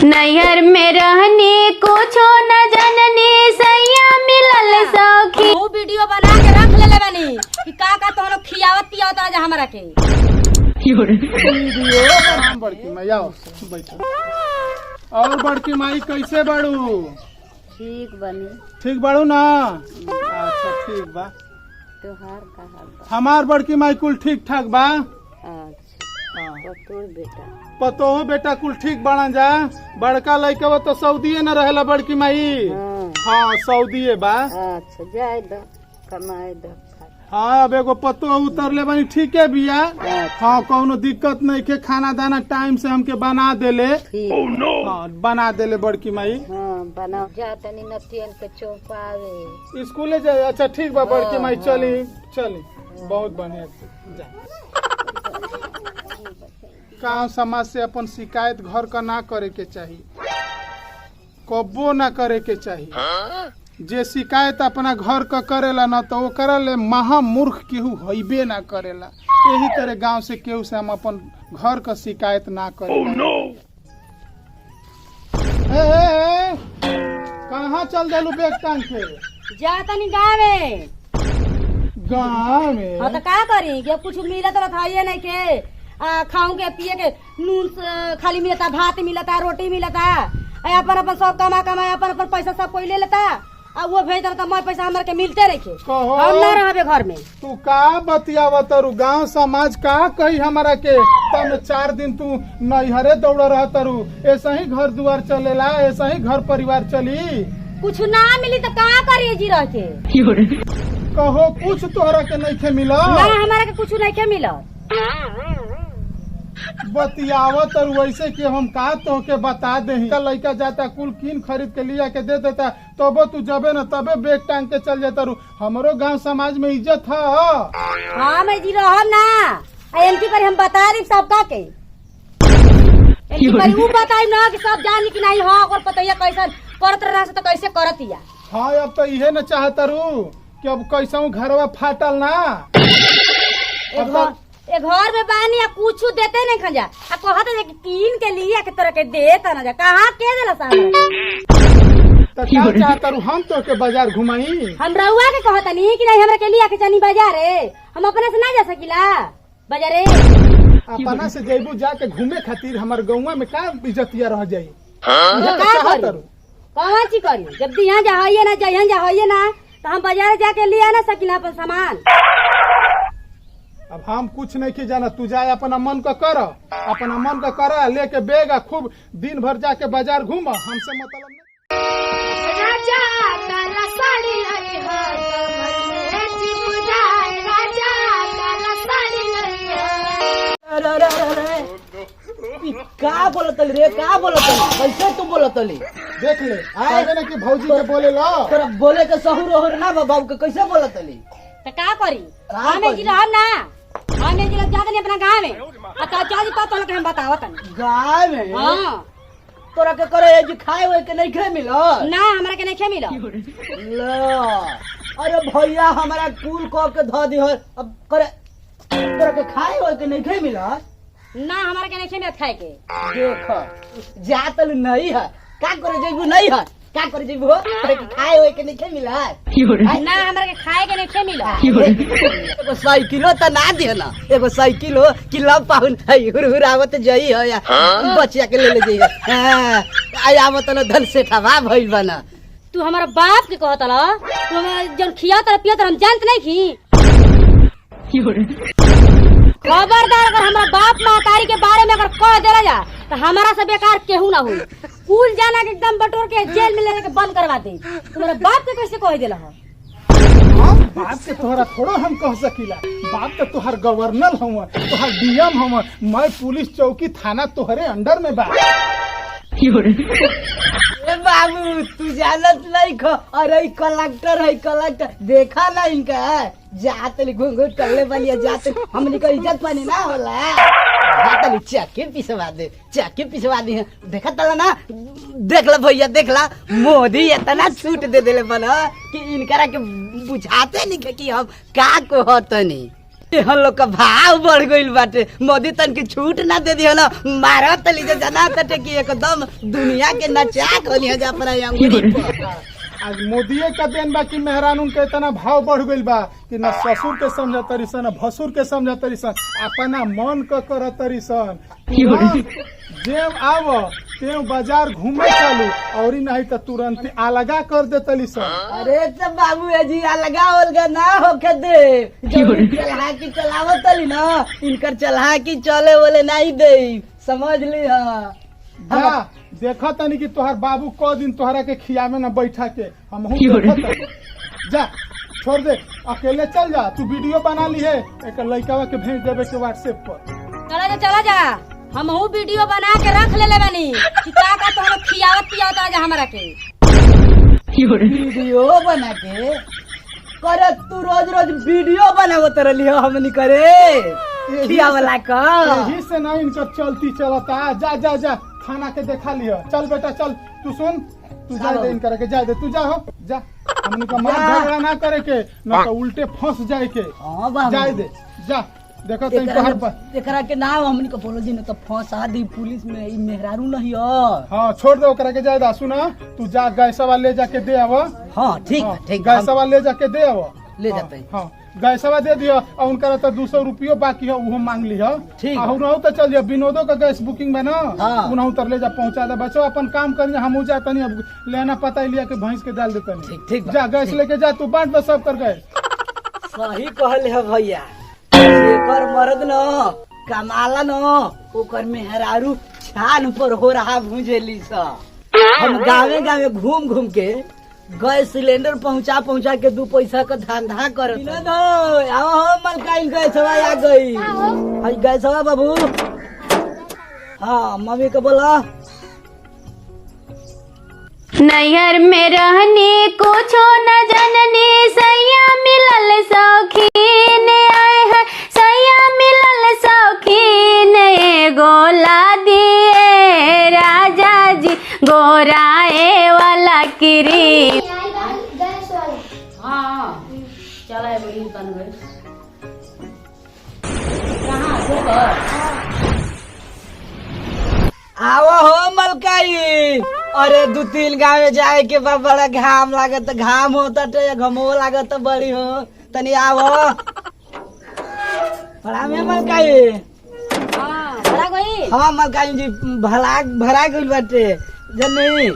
नैहर में रहने कुछ न जननी सैया मिलल सखी। वो वीडियो बना के रख ले बानी कि का तो लोग खियावत पियावत आज हमरा के वीडियो बड़की माई आओ बैठो। और बड़की माई कैसे बाड़ू? ठीक बनी। ठीक बाड़ू ना? अच्छा ठीक बा। त्योहार का हाल बा? हमार बड़की माई कुल ठीक ठाक बा। अच्छा पतोह बेटा पतोह बेटा कुल ठीक बाड़न जा। बड़का लइका तो सऊदीए न रहेला बड़की माई। हाँ सऊदीए बा। अच्छा जाए दो कमाए दो। हाँ अब एगो पतो उतरले बनी ठीक है बिया। हाँ कौनो दिक्कत नहीं के खाना दाना टाइम से हमके बना देले। हाँ बना देले बड़की माई। हाँ बनाओ जा तनी नतियन के चौपावे स्कूले जाए। अच्छा ठीक बा बड़की माई चली चली बहुत बढ़िया जा। गाँव समाज से अपन शिकायत घर का ना करे के चाहिए, कब्बो ना करे के चाहिए। जे शिकायत अपना घर का करेला ना तो वो करले महामूर्ख केहू हईबे ना करेला। यही तरह गांव से केहू से हम अपन घर का शिकायत ना करेला। कहाँ चल देलू बैग टांग के? जा तनी गाँव में। हाँ तो का करी जब कुछ मिलत रहा नहीं के खाऊं के पिए के नून खाली मिलता, भात मिलता, रोटी मिलता। अपन अपन सब कमा अपन अपन पैसा सब कोई ले लेता। अब वो भेज रहा मैं पैसा हमारे के मिलते रखे हम ना रहे घर में। तू का बतियावत तारू? गांव समाज का कही हमारा के तब 4 दिन तू नैहरे दौड़ रहा तारू। ऐसा ही घर दुआर चलेला, ऐसा ही घर परिवार चली। कुछ ना मिली तो का करिए जी रह के? कहो कुछ तोहरा के नहीं खे मिला? ना हमारा के कुछ नहीं के मिला। बतियावत और वैसे कि हम का तो के बता दे। लड़का जाता कुल कीन खरीद के लिया के दे देता तबो तू जबे न तबे बैग टांग के चल जाता रू। हमरो गांव समाज में इज्जत है। हाँ मैं जी रह ना एमपी पर हम बता दी सबका के वो बताई ना कि सब जानी कि नहीं। हाँ और पता कैसा करत रहा तो कैसे करतिया। हाँ अब तो इहे न चाहता रू कि अब कैसा घरवा फाटल ना। ए घर में बानी या कुछ देते नहीं खंजा आ कहत है कि कीन के लिए के तरह के देता ना जा। कहां के देला साहब? तो क्या चाहता रू हम तो के बाजार घुमाई? हम रहुआ के कहत नहीं कि नहीं हमरा के लिए के चनी बाजार है। हम अपने से ना जा सकीला बाजारे। अपना से जेबू जाके घूमे खातिर हमार गौवा में का इज्जतिया रह जाई। कहां ची करी जब यहाँ जाइए ना जाइए ना तो हम बाजार जाके ले आना सकीला अपन सामान। अब हम कुछ नहीं की जाना। तू जाए अपना मन का कर, अपना मन का कर लेके बेग खूब दिन भर जाके बाजार घूम। हमसे मतलब नहीं। का बोलत रे? का बोलत कैसे तू बोलत? देख ले आगे ना कि भौजी के बोले ला। तोरा बोले के सहूर ओहर ना बाबू के कैसे बोलत? तो का करी हमें जी रहब ना। हमें जी जाते नहीं अपना गाँव में चाची तो हम बतावत गाँव में। हाँ तोरा के करे जी खाए हुए के नहीं खे मिलो ना हमरा के नहीं खे मिलो। अरे भैया हमारा कुल कह के ध दी अब करे तोरा के खाए हुए के नहीं खे मिलो ना हमरा के नहीं खे मिलत खाए के। देख जातल नहीं है का करे जेबू नहीं है का करे जेबू तोरा के खाए हुए के नहीं खे मिला ना हमरा के खाए के नहीं खे मिलो। एगो साइकिलो तो ना दे ना। एगो साइकिल हो कि लव पाहुन हुरावत जई हो या बचिया के ले जइए। आई आवत न धन से ठवा भइल बना। तू हमारा बाप के कहत ला तू जन खिया तर पिया तर हम जानत नहीं की। खबरदार अगर हमारा बाप महतारी के बारे में अगर कह देला जा तो हमारा से बेकार केहू ना हुई। स्कूल जाना के एकदम बटोर के जेल में ले के बंद करवा दे। तुम्हारे बाप के कैसे कह देला है? बाप के तोहरा थोड़ा हम कह सकीला। बाप तो तोहर गवर्नर हुआ, तोहर डीएम हुआ। मैं पुलिस चौकी थाना तोहरे अंडर में बा। बाबू तू जानत नहीं खो। अरे कलेक्टर है कलेक्टर देखा ना इनका जाते घूंघट करले बनिया जाते हमनी का इज्जत पानी ना होला। जाते चक्की पिसवा दे देखा तला ना। देख ला भैया देख ला मोदी इतना छूट दे देले बना कि इनकरा के बुझाते नहीं कि हम का कहतनी। हम लोग का भाव बढ़ गइल बाटे। मोदी तन की छूट ना दे दियो ना, मारा तली जे जना तटे कि एकदम दुनिया के नचा खोली है जा पर अंगुरी पर। आज मोदीए का देन बा कि मेहरानू के इतना भाव बढ़ गइल बा कि न ससुर के समझ तरी सन, न भसुर के समझ तरी सन, अपना मन क कर तरी सन। जेव आव तेव बाजार घूमे चलू और नहीं तो तुरंत अलगा कर दे तली सन। अरे तो बाबू जी अलगा उलगा ना होके दे, चला की चलावत तली ना, इनकर चला की चले बोले नहीं दे, समझ ली। जा देखा तनी कि तोहर बाबू क दिन तोहरा के खियावे न बैठा के हमहू देखत तनी। जा छोड़ दे, अकेले चल जा, तू वीडियो बना ली है एक लड़का के भेज देवे के व्हाट्सएप पर। चला जा हम वीडियो बना के रख ले बानी कि का तोहरा खियावत पियावत आजा हमरा के वीडियो बना के करे। तू रोज रोज वीडियो बनावत रही हो हमनी करे खिया वाला का। यही से ना इनका चलती चलता। जा जा जा खाना के देखा लिया। चल बेटा चल, तू सुन, तू जा दे इनकर के, जा दे तू, जा हो जा। हमनी का मार झगड़ा ना करे के, ना तो उल्टे फंस जाए के। जा दे जा, देखो तो तोहर पर एकरा के नाम हमनी को बोलो जी न तो फंसा दी पुलिस में। ई मेहरारू नहीं हो। हाँ छोड़ दे ओकरा के, जा दा। सुना तू जा गैसवा ले जाके दे आव। हाँ ठीक ठीक, गैसवा ले जाके दे आव। ले जाते हैं। हाँ गैसवा दे दियो और उनका तो 200 रुपयो बाकी है वो मांग लियो। ठीक। और तो चल जा विनोदो का गैस बुकिंग में ना, हाँ। उन्हें उतर ले जा पहुंचा दे। बच्चों अपन काम करिए, हम जा तनी अब लेना पता ही लिया कि भैंस के डाल देते। ठीक ठीक जा गैस लेके जा, तू बांट दो सब कर गए। सही कहल है भैया, एकर मर्द न कमाला न ओकर मेहरारू छान पर हो रहा भूजेली सा। हम गावे गावे घूम घूम के गैस सिलेंडर पहुंचा पहुंचा के 2 पैसा का धंधा कर। आओ मलकाइन गैसवा आ गई। हाय गैसवा बाबू। हाँ मम्मी को बोला नैहर में रहनी कुछो न जननी, सैया मिलल सौखीन आए है, सैया मिलल सौखीन गोला दिए राजा जी गोराए वाला किरी। हाँ चला है बड़ी बन गई। आओ हो मलकाई। अरे 2-3 गाँव जाए के बा, बड़ा घाम लागत, घाम होता तो घमो लागत बड़ी हो, तनी आओ। बड़ा में मलकाई। हाँ भरा गई। हाँ मलकाई जी भरा गई बाटे जनी।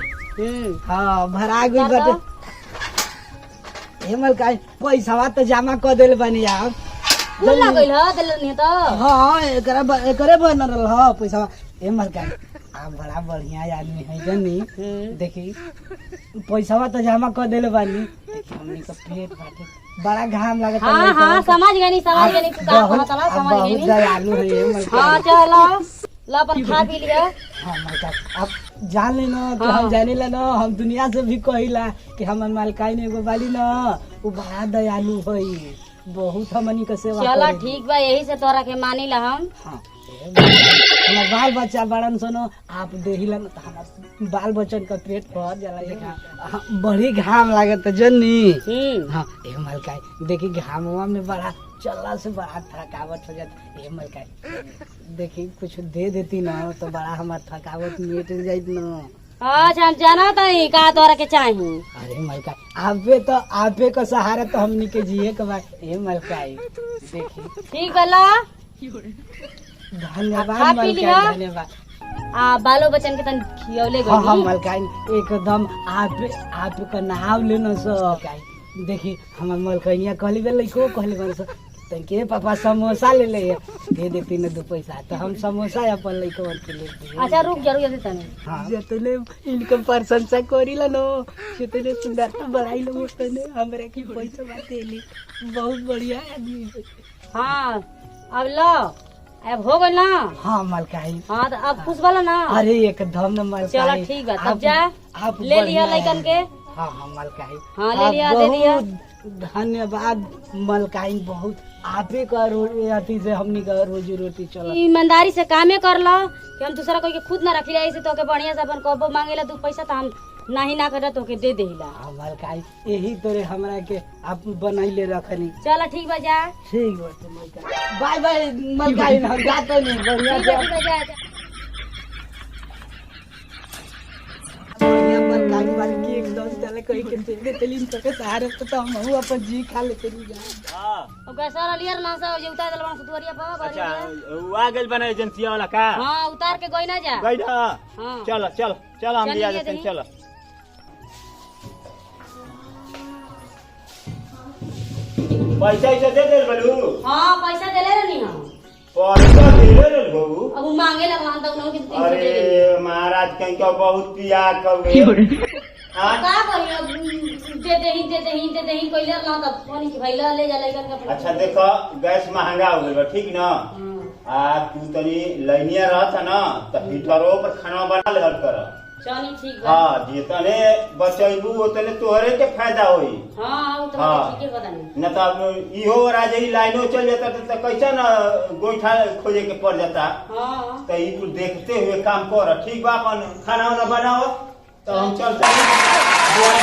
हाँ भरा गई बाटे। हे मलकाई पैसा तो जमा कर दिल बनी आप। बोला गई है दिल नहीं तो। हाँ एकरे बन रहा है पैसा। हे मलकाई आप बड़ा बढ़िया आदमी है जनी। देखी पैसा तो जमा कर दिले बानी। देखी हमनी का पेट बाटे, बड़ा घाम लागत। हाँ हाँ समझ गई तू का कहतला, समझ गई। बहुत दयालु है ये मलकाई। हाँ चलो ला अपन खा पी लिया। हाँ मलकाई आप जान लेना तो हम जाने ला ना, हम दुनिया से भी कहिला कि हमर मलकाई ने एगो बाली ना, वो बड़ा दयालु है, बहुत हमनी का सेवा चलो करे। ठीक बा, यही से तोरा के मानी ला हम। हाँ हमार बाल बच्चा बड़न सुनो आप देहिला न तो हमार बाल बच्चन का पेट भर जाला। देखा बड़ी घाम लागत जन्नी। हाँ ए मलकाई देखी घामवा में बड़ा चलला से बड़ा थकावट हो जाता। ए मलकाई देखी कुछ दे देती ना तो बड़ा हमार थकावट मिट जाइत न। अच्छा हम जाना तनी का तोरा के चाही। अरे मलकाई आपे का सहारा तो हमनी के जिए के बा। ए मलकाई देखी ठीक बा ला धन्यवाद खा पी मलकाई, लिया। धन्यवाद। बालो बच्चन के तन खियौले हाँ हाँ गई। मलकाई एकदम आप का नाव लेना सकाई। देखी हमार मलकैया कहली बेल को कहली बन के पापा समोसा ले ले दे देती न 2 पैसा तो हम समोसा अपन लइकवन के ले दी। अच्छा रुक जरूर तनी। हाँ जतने इनका प्रशंसा करीला नो जतने सुंदर तो बढ़ाई लो तने हमरे की पैसा बातेली बहुत बढ़िया आदमी है। हाँ अब लो अब हो गई ना। हाँ मलकाई। हाँ तो अब खुश वाला ना। अरे एकदम न मलकाई। चलो ठीक बा तब जा आप ले लिया लइकन के। हाँ हाँ मलकाई। हाँ ले लिया दे दिया। धन्यवाद मलकाई, बहुत आपे का अथी से हमनी का रोजी रोटी चला। ईमानदारी से कामे कर लो कि हम दूसरा कोई के खुद ना रखी ऐसे तो के बढ़िया से अपन कबो मांगेला 2 पैसा तो हम नहीं ना करे तो के दे देला। हमार काई यही तोरे हमरा के आप बनाइले रखनी। चल ठीक बा जा। ठीक बाटे मलकाई। बाय बाय मलकाई ना जातो नहीं बढ़िया ठीक बा जा। बढ़िया मलकाई वाली की एक दोस्त चले कहीं के दे तेलिन तो के सहारे तो हम अपन जी खा लेते नहीं जा। हां ओ कैसा लियर ना सा जे उतार दलवा सुतवरिया पा अच्छा वो आ गेल बना एजेंसिया वाला का। हां उतार के गई ना जा। गई ना। हां चल चल चल हम लिया देते हैं चल। पैसा ऐसे दे दे बलू। हां पैसा देले रहनी हम। पैसा दे रे बहू। अब मांगे लगा हम तो उन्होंने कितने दे अरे महाराज कहीं का बहुत पिया कवे। हां का कहियो दे दे कोई ले ना तो पानी के भैला ले जा लेकर के। अच्छा देखो गैस महंगा हो गइल ठीक ना। आ तू तनी लाइनिया रहत ना तो हीटरो पर खाना बना ले हर कर। चली ठीक बा। हां जितने बचैबू उतने तोहरे के फायदा होई। हां वो तो हाँ। ठीक है पता नहीं। न तो इहो राजई लाइनो चल जाता तो कैसा ना गोईठा खोजे के पड़ जाता। हां तो ई कुल देखते हुए काम कर ठीक बा अपन खाना वाना बनाओ तो हम चलते हैं।